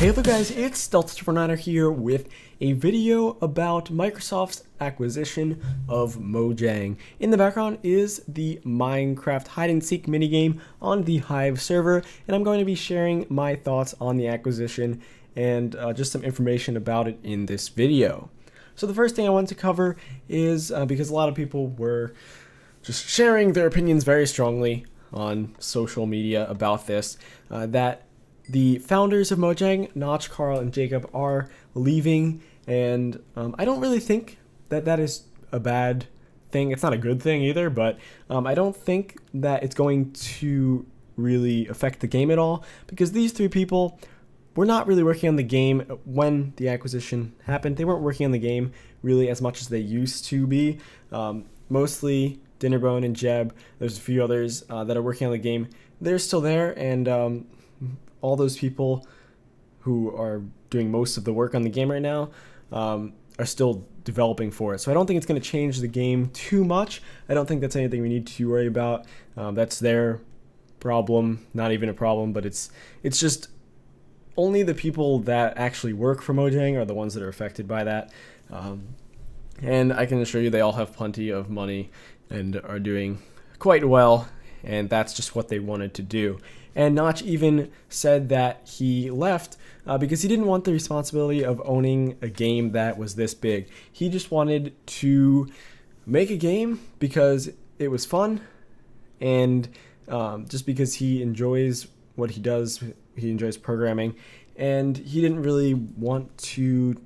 Hey hello guys, it's Delta49er here with a video about Microsoft's acquisition of Mojang. In the background is the Minecraft hide and seek minigame on the Hive server, and I'm going to be sharing my thoughts on the acquisition and just some information about it in this video. So the first thing I want to cover is, because a lot of people were just sharing their opinions very strongly on social media about this, that the founders of Mojang, Notch, Carl, and Jacob, are leaving, and I don't really think that that is a bad thing. It's not a good thing either, but I don't think that it's going to really affect the game at all, because these three people were not really working on the game when the acquisition happened. They weren't working on the game really as much as they used to be. Mostly Dinnerbone and Jeb. There's a few others that are working on the game. They're still there, and all those people who are doing most of the work on the game right now are still developing for it. So I don't think it's going to change the game too much. I don't think that's anything we need to worry about. That's their problem, not even a problem, but it's just only the people that actually work for Mojang are the ones that are affected by that. And I can assure you they all have plenty of money and are doing quite well, and that's just what they wanted to do. And Notch even said that he left because he didn't want the responsibility of owning a game that was this big. He just wanted to make a game because it was fun, and just because he enjoys what he does. He enjoys programming, and he didn't really want to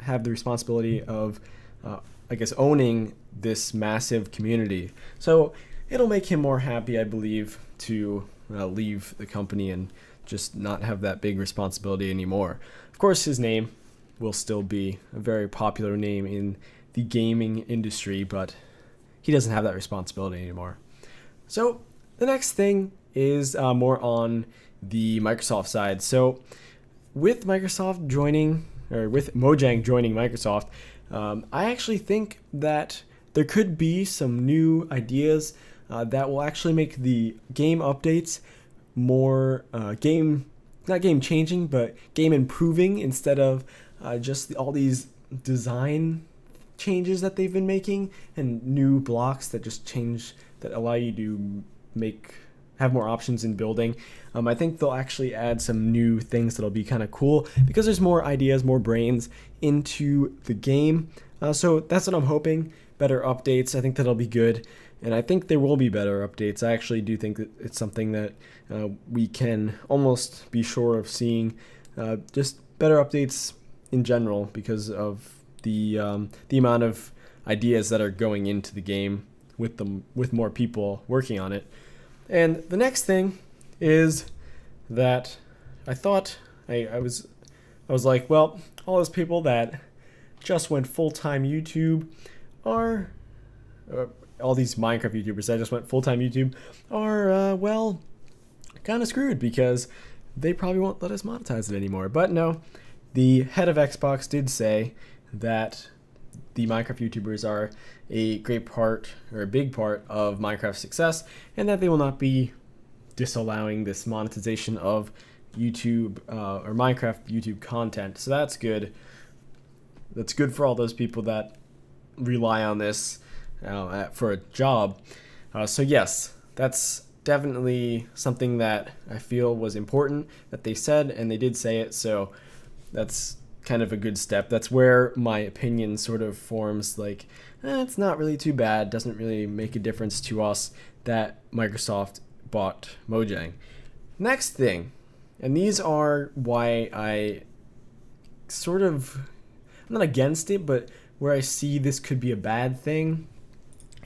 have the responsibility of, I guess, owning this massive community. So it'll make him more happy, I believe, to leave the company and just not have that big responsibility anymore. Of course, his name will still be a very popular name in the gaming industry, but he doesn't have that responsibility anymore. So the next thing is more on the Microsoft side. So with Microsoft joining, or with Mojang joining Microsoft, I actually think that there could be some new ideas that will actually make the game updates more not game changing, but game improving, instead of just all these design changes that they've been making and new blocks that just change, that allow you to have more options in building. I think they'll actually add some new things that'll be kind of cool, because there's more ideas, more brains into the game. So that's what I'm hoping. Better updates. I think that'll be good, and I think there will be better updates. I actually do think that it's something that we can almost be sure of seeing. Just better updates in general, because of the amount of ideas that are going into the game with more people working on it. And the next thing is that I thought I was like, well, all those people that just went full-time YouTube are all these Minecraft YouTubers that just went full-time YouTube are well, kind of screwed, because they probably won't let us monetize it anymore. But no, the head of Xbox did say that the Minecraft YouTubers are a great part, or a big part, of Minecraft's success, and that they will not be disallowing this monetization of YouTube or Minecraft YouTube content. So that's good. That's good for all those people that rely on this for a job. So yes, that's definitely something that I feel was important that they said, and they did say it. So that's kind of a good step. That's where my opinion sort of forms, like, it's not really too bad, doesn't really make a difference to us that Microsoft bought Mojang. Next thing, and these are why I'm not against it, but where I see this could be a bad thing,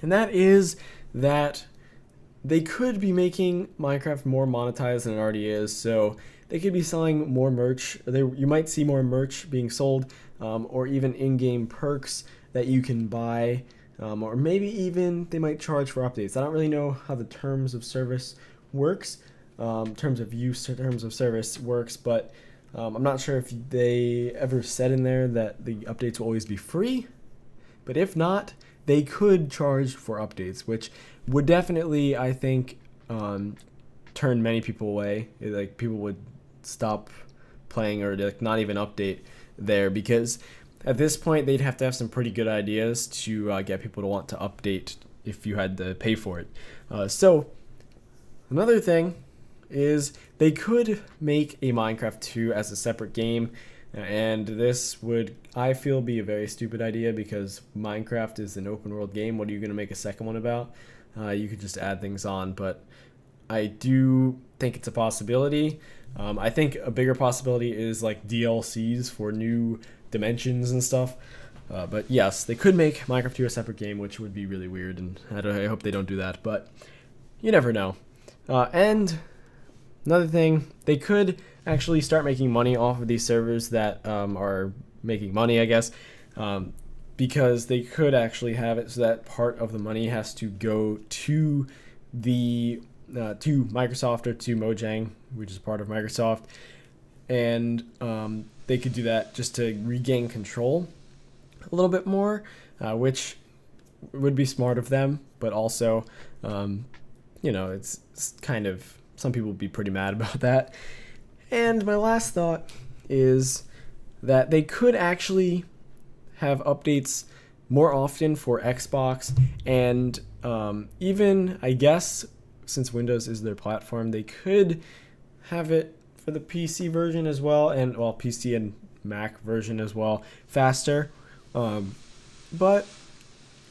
and that is that they could be making Minecraft more monetized than it already is. So they could be selling more merch. You might see more merch being sold, or even in-game perks that you can buy, or maybe even they might charge for updates. I don't really know how the terms of service works, terms of use, terms of service works, but I'm not sure if they ever said in there that the updates will always be free. But if not, they could charge for updates, which would definitely, I think, turn many people away. Like, people would stop playing or like not even update there, because at this point they'd have to have some pretty good ideas to get people to want to update if you had to pay for it. So another thing is they could make a Minecraft 2 as a separate game, and this would, I feel, be a very stupid idea, because Minecraft is an open world game. What are you going to make a second one about? You could just add things on, but I do think it's a possibility. I think a bigger possibility is like DLCs for new dimensions and stuff. But yes, they could make Minecraft 2 a separate game, which would be really weird, and I hope they don't do that, but you never know. And another thing, they could actually start making money off of these servers that are making money, I guess, because they could actually have it so that part of the money has to go to the to Microsoft or to Mojang, which is part of Microsoft, and they could do that just to regain control a little bit more, which would be smart of them, but also, you know, it's kind of, some people would be pretty mad about that. And my last thought is that they could actually have updates more often for Xbox, and even, I guess, since Windows is their platform, they could have it for the PC version as well, and well, PC and Mac version as well, faster. But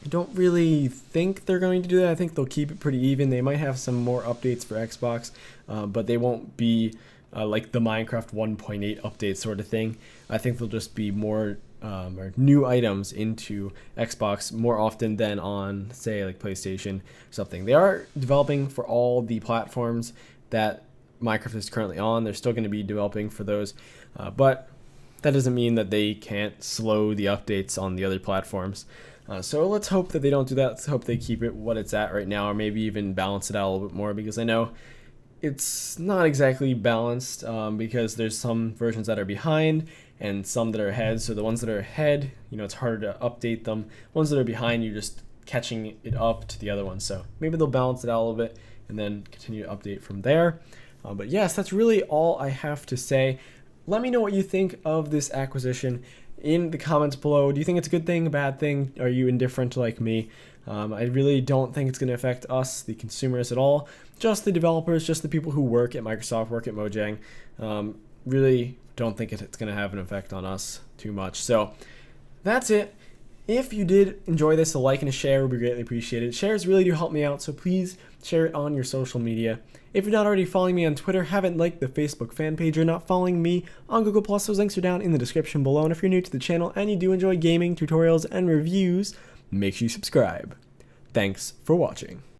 I don't really think they're going to do that. I think they'll keep it pretty even. They might have some more updates for Xbox, but they won't be like the Minecraft 1.8 update sort of thing. I think they'll just be more or new items into Xbox more often than on, say, like PlayStation or something. They are developing for all the platforms that Minecraft is currently on. They're still going to be developing for those, but that doesn't mean that they can't slow the updates on the other platforms. So let's hope that they don't do that. Let's hope they keep it what it's at right now, or maybe even balance it out a little bit more, because I know it's not exactly balanced, because there's some versions that are behind and some that are ahead. So the ones that are ahead, you know, it's harder to update them. Ones that are behind, you're just catching it up to the other ones. So maybe they'll balance it out a little bit and then continue to update from there. But yes, that's really all I have to say. Let me know what you think of this acquisition in the comments below. Do you think it's a good thing, a bad thing? Are you indifferent like me? I really don't think it's going to affect us, the consumers, at all. Just the developers, just the people who work at Microsoft, work at Mojang. Really don't think it's going to have an effect on us too much. So that's it. If you did enjoy this, a like and a share would be greatly appreciated. Shares really do help me out, so please share it on your social media. If you're not already following me on Twitter, haven't liked the Facebook fan page, or not following me on Google+, those links are down in the description below. And if you're new to the channel and you do enjoy gaming, tutorials, and reviews, make sure you subscribe. Thanks for watching.